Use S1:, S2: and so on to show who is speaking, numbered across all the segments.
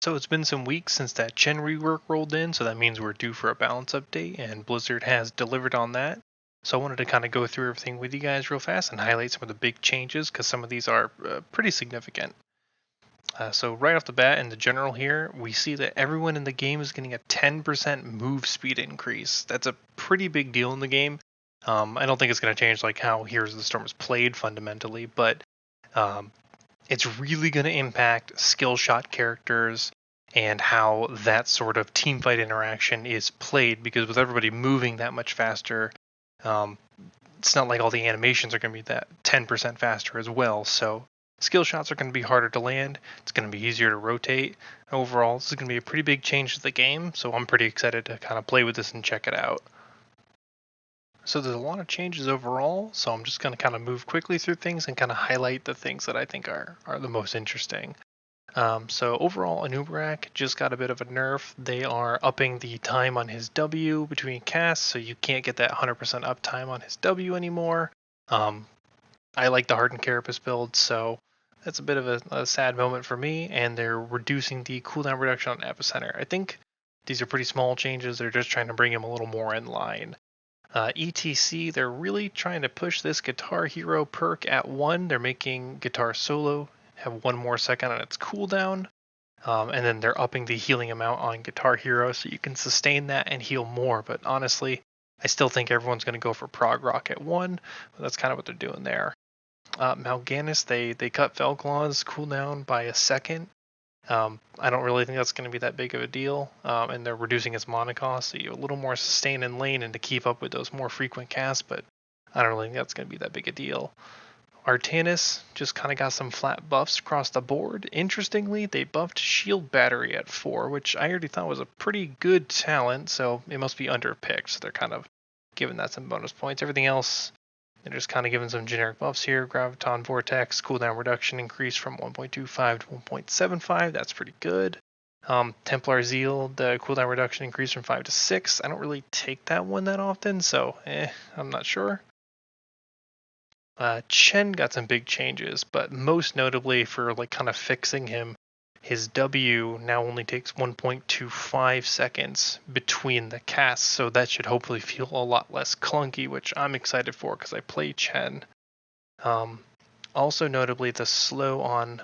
S1: So it's been some weeks since that Chen rework rolled in, so that means we're due for a balance update, and Blizzard has delivered on that. So I wanted to kind of go through everything with you guys real fast and highlight some of the big changes because some of these are pretty significant. So right off the bat, in the general here, we see that everyone in the game is getting a 10% move speed increase. That's a pretty big deal in the game. I don't think it's going to change like how Heroes of the Storm is played fundamentally, but um, it's really going to impact skill shot characters and how that sort of team fight interaction is played, because with everybody moving that much faster, um, it's not like all the animations are going to be that 10% faster as well. So skill shots are going to be harder to land. It's going to be easier to rotate. Overall, this is going to be a pretty big change to the game, so I'm pretty excited to kind of play with this and check it out. So there's a lot of changes overall, so I'm just going to kind of move quickly through things and kind of highlight the things that I think are the most interesting. So overall, Anubarak just got a bit of a nerf. They are upping the time on his W between casts, so you can't get that 100% uptime on his W anymore. I like the Hardened Carapace build, so that's a bit of a sad moment for me, and they're reducing the cooldown reduction on Epicenter. I think these are pretty small changes. They're just trying to bring him a little more in line. ETC, they're really trying to push this Guitar Hero perk at 1. They're making Guitar Solo have 1 more second on its cooldown. And then they're upping the healing amount on Guitar Hero so you can sustain that and heal more. But honestly, I still think everyone's going to go for Prog Rock at 1. But that's kind of what they're doing there. Mal'Ganis, they cut Felclaw's cooldown by a second. I don't really think that's going to be that big of a deal, and they're reducing its mana cost, so you have a little more sustain in lane and to keep up with those more frequent casts, but I don't really think that's going to be that big a deal. Artanis just kind of got some flat buffs across the board. Interestingly, they buffed Shield Battery at 4, which I already thought was a pretty good talent, so it must be underpicked, so they're kind of giving that some bonus points. Everything else, they're just kind of giving some generic buffs here. Graviton Vortex, cooldown reduction increase from 1.25 to 1.75. That's pretty good. Templar Zeal, the cooldown reduction increase from 5 to 6. I don't really take that one that often, so I'm not sure. Chen got some big changes, but most notably for like kind of fixing him, his W now only takes 1.25 seconds between the casts, so that should hopefully feel a lot less clunky, which I'm excited for because I play Chen. Also notably, the slow on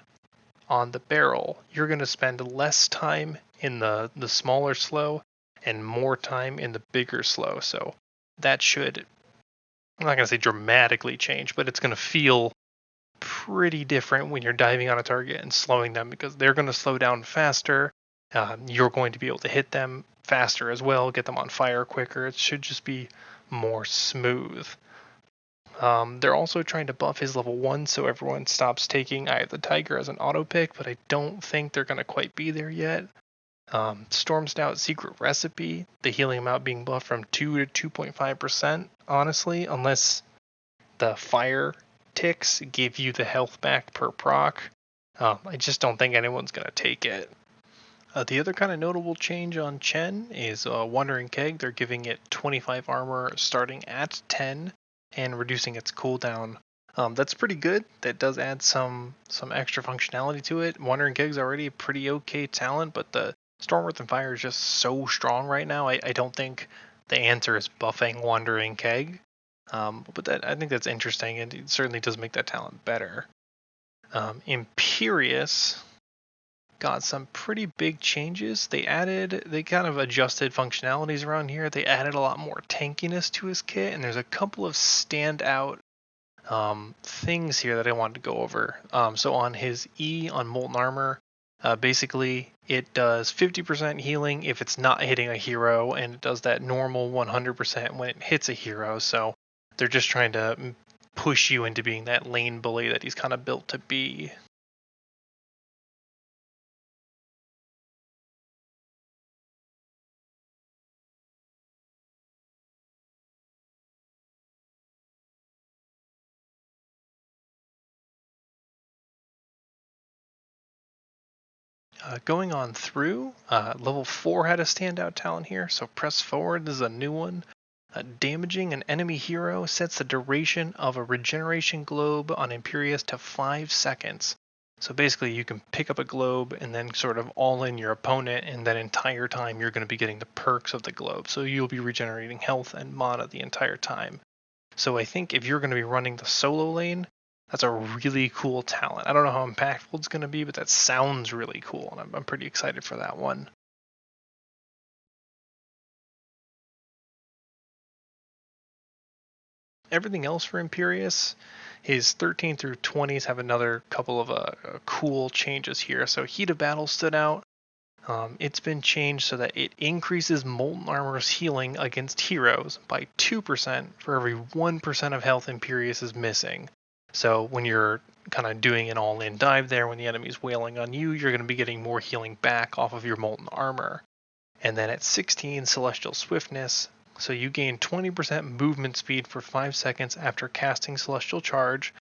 S1: the barrel, you're going to spend less time in the smaller slow and more time in the bigger slow, so that should, I'm not going to say dramatically change, but it's going to feel pretty different when you're diving on a target and slowing them, because they're going to slow down faster. You're going to be able to hit them faster as well, get them on fire quicker. It should just be more smooth. They're also trying to buff his level 1 so everyone stops taking Eye of the Tiger as an auto pick, but I don't think they're going to quite be there yet. Storm Stout Secret Recipe, the healing amount being buffed from 2 to 2.5%, honestly, unless the fire ticks give you the health back per proc. I just don't think anyone's going to take it. The other kind of notable change on Chen is Wandering Keg. They're giving it 25 armor starting at 10 and reducing its cooldown. That's pretty good. That does add some extra functionality to it. Wandering Keg's already a pretty okay talent, but the Storm Earth and Fire is just so strong right now. I don't think the answer is buffing Wandering Keg. But I think that's interesting, and it certainly does make that talent better. Imperious got some pretty big changes. They kind of adjusted functionalities around here. They added a lot more tankiness to his kit, and there's a couple of standout things here that I wanted to go over. So on his E on Molten Armor, basically it does 50% healing if it's not hitting a hero, and it does that normal 100% when it hits a hero. So they're just trying to push you into being that lane bully that he's kind of built to be. Going on through, level 4 had a standout talent here, so press forward, this is a new one. Damaging an enemy hero sets the duration of a regeneration globe on Imperious to 5 seconds. So basically you can pick up a globe and then sort of all in your opponent, and that entire time you're going to be getting the perks of the globe. So you'll be regenerating health and mana the entire time. So I think if you're going to be running the solo lane, that's a really cool talent. I don't know how impactful it's going to be, but that sounds really cool, and I'm pretty excited for that one. Everything else for Imperious, his 13 through 20s have another couple of cool changes here. So Heat of Battle stood out. It's been changed so that it increases Molten Armor's healing against heroes by 2% for every 1% of health Imperious is missing. So when you're kind of doing an all-in dive there, when the enemy's wailing on you, you're going to be getting more healing back off of your Molten Armor. And then at 16, Celestial Swiftness, so you gain 20% movement speed for 5 seconds after casting Celestial Charge,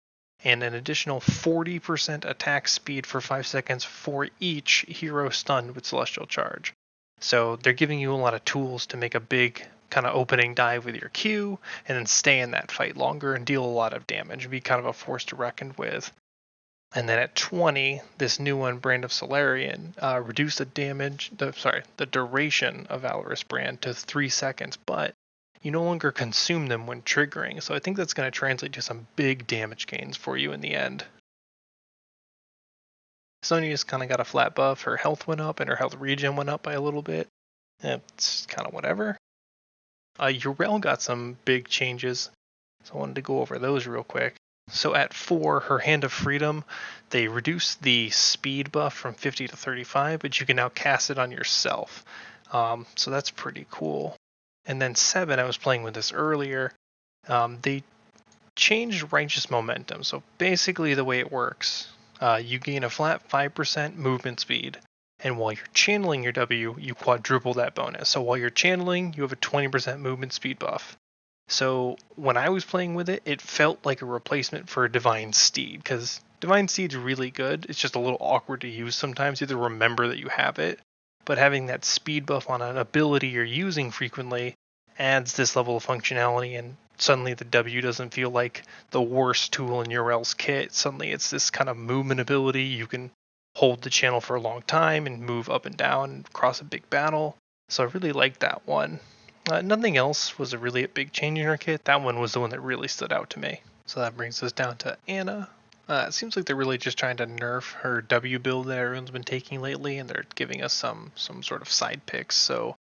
S1: and an additional 40% attack speed for 5 seconds for each hero stunned with Celestial Charge. So they're giving you a lot of tools to make a big kind of opening dive with your Q, and then stay in that fight longer and deal a lot of damage, be kind of a force to reckon with. And then at 20, this new one, Brand of Solarian, reduced the duration of Valorous Brand to 3 seconds, but you no longer consume them when triggering. So I think that's going to translate to some big damage gains for you in the end. Sonya's kind of got a flat buff. Her health went up and her health regen went up by a little bit. It's kind of whatever. Yrel got some big changes, so I wanted to go over those real quick. So at 4, her Hand of Freedom, they reduced the speed buff from 50 to 35, but you can now cast it on yourself. So that's pretty cool. And then 7, I was playing with this earlier, they changed Righteous Momentum. So basically the way it works, you gain a flat 5% movement speed, and while you're channeling your W, you quadruple that bonus. So while you're channeling, you have a 20% movement speed buff. So when I was playing with it, it felt like a replacement for Divine Steed, because Divine Steed's really good. It's just a little awkward to use sometimes. You have to remember that you have it. But having that speed buff on an ability you're using frequently adds this level of functionality, and suddenly the W doesn't feel like the worst tool in Yrel's kit. Suddenly it's this kind of movement ability. You can hold the channel for a long time and move up and down and cross a big battle. So I really like that one. Nothing else was really a big change in her kit. That one was the one that really stood out to me. So that brings us down to Anna. It seems like they're really just trying to nerf her W build that everyone's been taking lately, and they're giving us some sort of side picks. So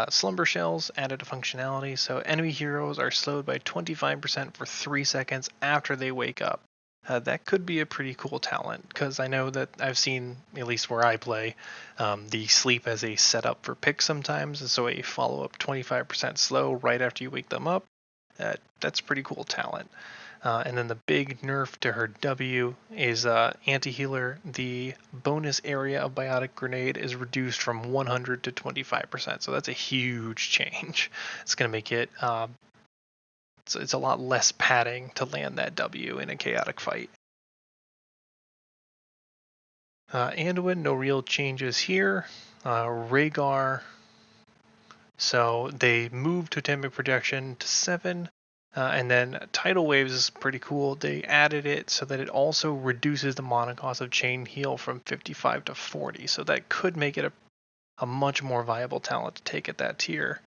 S1: Slumber Shells added a functionality, so enemy heroes are slowed by 25% for 3 seconds after they wake up. That could be a pretty cool talent, because I know that I've seen, at least where I play, the sleep as a setup for picks sometimes, and so a follow-up 25% slow right after you wake them up, that's a pretty cool talent. And then the big nerf to her W is Anti-Healer. The bonus area of Biotic Grenade is reduced from 100 to 25%, so that's a huge change. It's going to make it it's a lot less padding to land that W in a chaotic fight. Anduin, no real changes here. Rhaegar, so they moved Totemic Projection to 7. And then Tidal Waves is pretty cool. They added it so that it also reduces the mana cost of Chain Heal from 55 to 40. So that could make it a much more viable talent to take at that tier.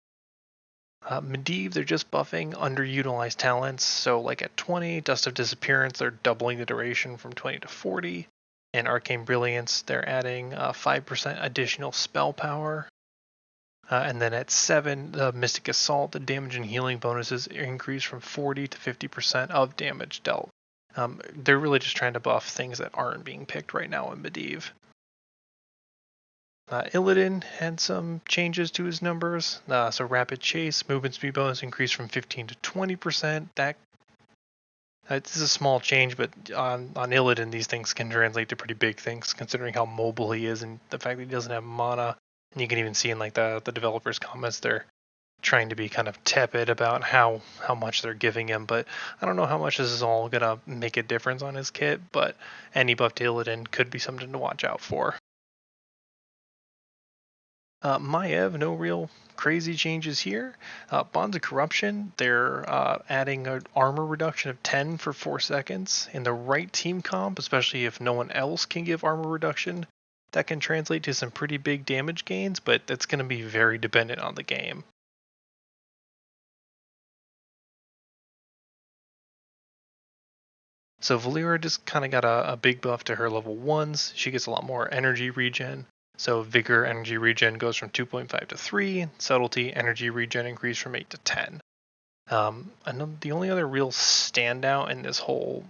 S1: Medivh, they're just buffing underutilized talents. So like at 20, Dust of Disappearance, they're doubling the duration from 20 to 40. And Arcane Brilliance, they're adding 5% additional spell power. And then at 7, the Mystic Assault, the damage and healing bonuses increase from 40 to 50% of damage dealt. They're really just trying to buff things that aren't being picked right now in Medivh. Illidan had some changes to his numbers. So Rapid Chase, movement speed bonus increased from 15 to 20%. This is a small change, but on Illidan, these things can translate to pretty big things, considering how mobile he is and the fact that he doesn't have mana. And you can even see in like the developers' comments, they're trying to be kind of tepid about how much they're giving him. But I don't know how much this is all gonna make a difference on his kit. But any buff to Illidan could be something to watch out for. Maiev, no real crazy changes here. Bonds of Corruption, they're adding an armor reduction of 10 for 4 seconds. In the right team comp, especially if no one else can give armor reduction, that can translate to some pretty big damage gains, but that's going to be very dependent on the game. So Valera just kind of got a big buff to her level 1s. She gets a lot more energy regen. So Vigor energy regen goes from 2.5 to 3. Subtlety energy regen increased from 8 to 10. And the only other real standout in this whole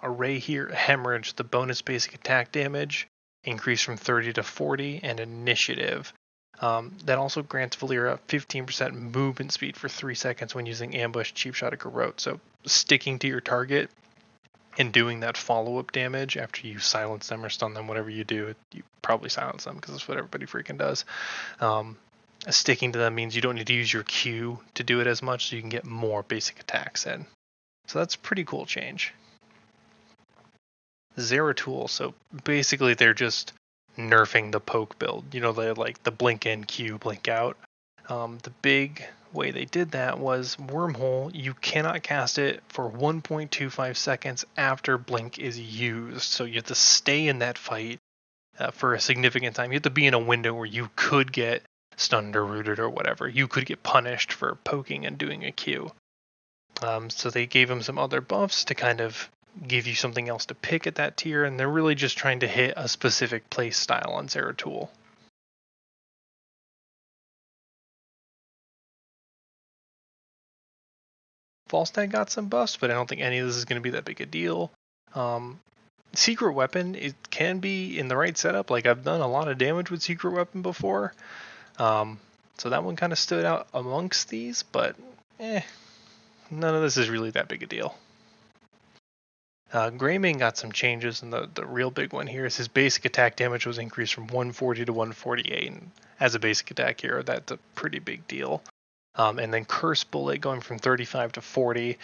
S1: array here, Hemorrhage, the bonus basic attack damage increased from 30 to 40, and Initiative. That also grants Valera 15% movement speed for 3 seconds when using Ambush, Cheap Shot, or Garrote. So sticking to your target and doing that follow-up damage after you silence them or stun them, whatever you do, you probably silence them because that's what everybody freaking does. Sticking to them means you don't need to use your Q to do it as much, so you can get more basic attacks in. So that's a pretty cool change. Zeratul, so basically they're just nerfing the poke build. You know, they're like the blink in, Q, blink out. The big way they did that was wormhole. You cannot cast it for 1.25 seconds after blink is used, so you have to stay in that fight for a significant time. You have to be in a window where you could get stunned or rooted or whatever. You could get punished for poking and doing a Q. So they gave him some other buffs to kind of give you something else to pick at that tier, and they're really just trying to hit a specific play style on Zeratul. Falstad got some buffs, but I don't think any of this is going to be that big a deal. Secret Weapon, it can be in the right setup. Like, I've done a lot of damage with Secret Weapon before. So that one kind of stood out amongst these, but none of this is really that big a deal. Greymane got some changes, and the real big one here is his basic attack damage was increased from 140 to 148. And as a basic attack hero, that's a pretty big deal. And then Curse Bullet going from 35 to 40.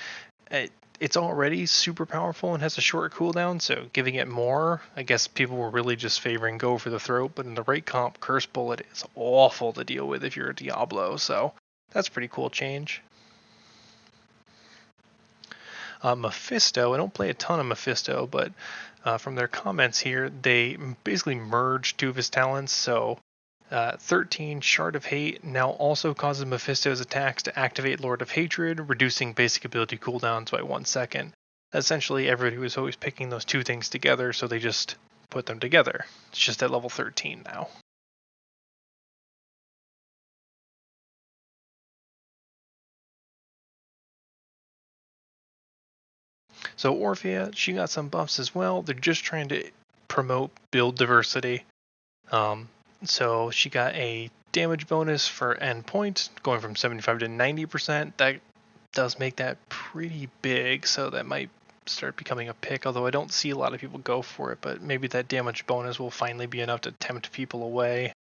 S1: It's already super powerful and has a short cooldown, so giving it more, I guess people were really just favoring Go for the Throat, but in the right comp, Curse Bullet is awful to deal with if you're a Diablo, so that's a pretty cool change. Mephisto, I don't play a ton of Mephisto, but from their comments here, they basically merged two of his talents, so 13 Shard of Hate now also causes Mephisto's attacks to activate Lord of Hatred, reducing basic ability cooldowns by 1 second. Essentially, everybody was always picking those two things together, so they just put them together. It's just at level 13 now. So Orphea, she got some buffs as well. They're just trying to promote build diversity. So she got a damage bonus for endpoint, going from 75 to 90%. That does make that pretty big, so that might start becoming a pick, although I don't see a lot of people go for it, but maybe that damage bonus will finally be enough to tempt people away.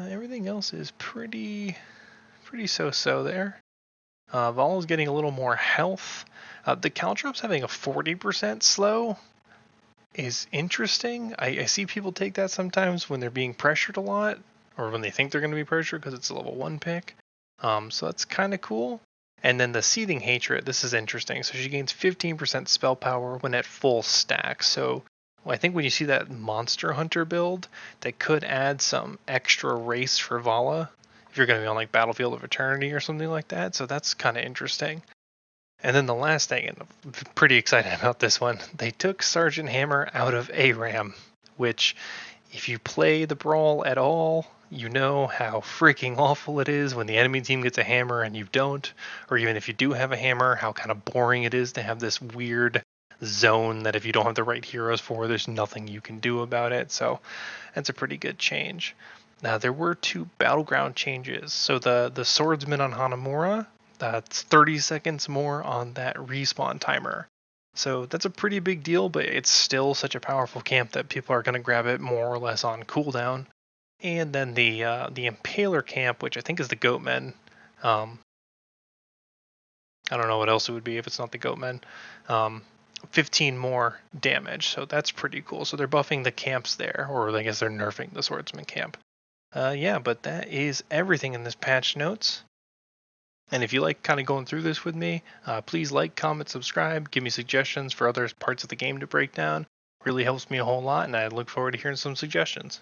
S1: Everything else is pretty so-so there. Vala's getting a little more health. The Caltrops having a 40% slow is interesting. I see people take that sometimes when they're being pressured a lot, or when they think they're going to be pressured because it's a level 1 pick. So that's kind of cool. And then the Seething Hatred, this is interesting. So she gains 15% spell power when at full stack. So I think when you see that Monster Hunter build, that could add some extra race for Vala if you're going to be on like Battlefield of Eternity or something like that. So that's kind of interesting. And then the last thing, and I'm pretty excited about this one, they took Sergeant Hammer out of ARAM, which, if you play the Brawl at all, you know how freaking awful it is when the enemy team gets a hammer and you don't, or even if you do have a hammer, how kind of boring it is to have this weird zone that if you don't have the right heroes for, there's nothing you can do about it. So that's a pretty good change. Now, there were 2 battleground changes. So the Swordsman on Hanamura, that's 30 seconds more on that respawn timer. So that's a pretty big deal, but it's still such a powerful camp that people are going to grab it more or less on cooldown. And then the Impaler camp, which I think is the Goatmen. I don't know what else it would be if it's not the Goatmen. 15 more damage, so that's pretty cool. So they're buffing the camps there, or I guess they're nerfing the swordsman camp. Yeah, but that is everything in this patch notes. And if you like kind of going through this with me, please like, comment, subscribe, give me suggestions for other parts of the game to break down. Really helps me a whole lot, and I look forward to hearing some suggestions.